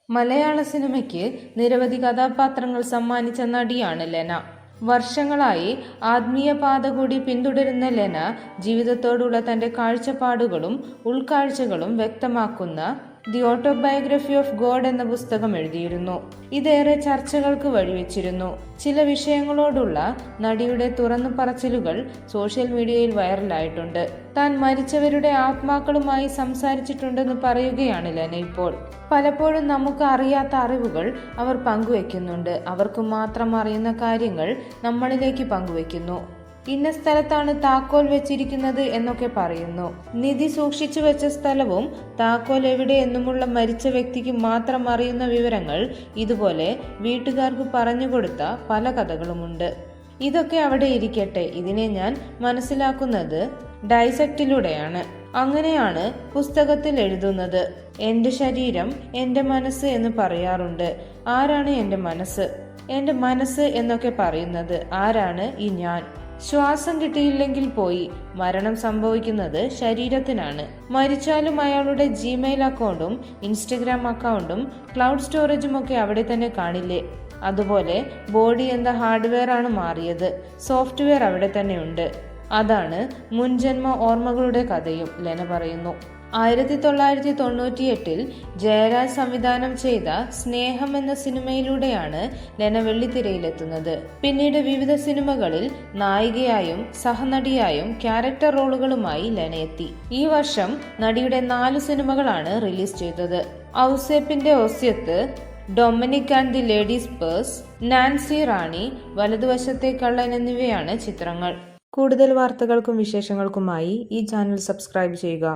മലയാള സിനിമയ്ക്ക് നിരവധി കഥാപാത്രങ്ങൾ സമ്മാനിച്ച നടിയാണ് ലെന. വർഷങ്ങളായി ആത്മീയ പാത കൂടി പിന്തുടരുന്ന ലെന ജീവിതത്തോടുള്ള തന്റെ കാഴ്ചപ്പാടുകളും ഉൾക്കാഴ്ചകളും വ്യക്തമാക്കുന്ന ദി ഓട്ടോബയോഗ്രഫി ഓഫ് ഗോഡ് എന്ന പുസ്തകം എഴുതിയിരുന്നു. ഇതേറെ ചർച്ചകൾക്ക് വഴിവെച്ചിരുന്നു. ചില വിഷയങ്ങളോടുള്ള നടിയുടെ തുറന്നു പറച്ചിലുകൾ സോഷ്യൽ മീഡിയയിൽ വൈറലായിട്ടുണ്ട്. താൻ മരിച്ചവരുടെ ആത്മാക്കളുമായി സംസാരിച്ചിട്ടുണ്ടെന്ന് പറയുകയാണ് ലെന ഇപ്പോൾ. പലപ്പോഴും നമുക്ക് അറിയാത്ത അറിവുകൾ അവർ പങ്കുവെക്കുന്നുണ്ട്. അവർക്ക് മാത്രം അറിയുന്ന കാര്യങ്ങൾ നമ്മളിലേക്ക് പങ്കുവെക്കുന്നു. ഇന്ന സ്ഥലത്താണ് താക്കോൽ വെച്ചിരിക്കുന്നത് എന്നൊക്കെ പറയുന്നു. നിധി സൂക്ഷിച്ചു വെച്ച സ്ഥലവും താക്കോൽ എവിടെ എന്നുമുള്ള മരിച്ച വ്യക്തിക്ക് മാത്രം അറിയുന്ന വിവരങ്ങൾ ഇതുപോലെ വീട്ടുകാർക്ക് പറഞ്ഞുകൊടുത്ത പല കഥകളുമുണ്ട്. ഇതൊക്കെ അവിടെ ഇരിക്കട്ടെ, ഇതിനെ ഞാൻ മനസ്സിലാക്കുന്നത് ഡൈസെക്റ്റിലൂടെയാണ്. അങ്ങനെയാണ് പുസ്തകത്തിൽ എഴുതുന്നത്. എന്റെ ശരീരം എന്റെ മനസ്സ് എന്ന് പറയാറുണ്ട്. ആരാണ് എന്റെ മനസ്സ്? എന്റെ മനസ്സ് എന്നൊക്കെ പറയുന്നത് ആരാണ്? ഈ ഞാൻ. ശ്വാസം കിട്ടിയില്ലെങ്കിൽ പോയി. മരണം സംഭവിക്കുന്നത് ശരീരത്തിനാണ്. മരിച്ചാലും അയാളുടെ ജിമെയിൽ അക്കൗണ്ടും ഇൻസ്റ്റഗ്രാം അക്കൗണ്ടും ക്ലൗഡ് സ്റ്റോറേജും ഒക്കെ അവിടെ തന്നെ കാണില്ലേ? അതുപോലെ ബോഡി എന്ന ഹാർഡ്വെയർ ആണ് മാറിയത്, സോഫ്റ്റ്വെയർ അവിടെ തന്നെ ഉണ്ട്. അതാണ് മുൻജന്മ ഓർമ്മകളുടെ കഥയും ലെന പറയുന്നു. 1998 ജയരാജ് സംവിധാനം ചെയ്ത സ്നേഹം എന്ന സിനിമയിലൂടെയാണ് ലെന വെള്ളിത്തിരയിലെത്തുന്നത്. പിന്നീട് വിവിധ സിനിമകളിൽ നായികയായും സഹനടിയായും ക്യാരക്ടർ റോളുകളുമായി ലെന എത്തി. ഈ വർഷം നടിയുടെ 4 സിനിമകളാണ് റിലീസ് ചെയ്തത്. ഔസേപ്പിന്റെ ഒസ്യത്ത്, Dominic and the ladies purse, Nancy Rani, വലതുവശത്തെ കള്ളൻ എന്നിവയാണ് ചിത്രങ്ങൾ. കൂടുതൽ വാർത്തകൾക്കും വിശേഷങ്ങൾക്കുമായി ഈ ചാനൽ സബ്സ്ക്രൈബ് ചെയ്യുക.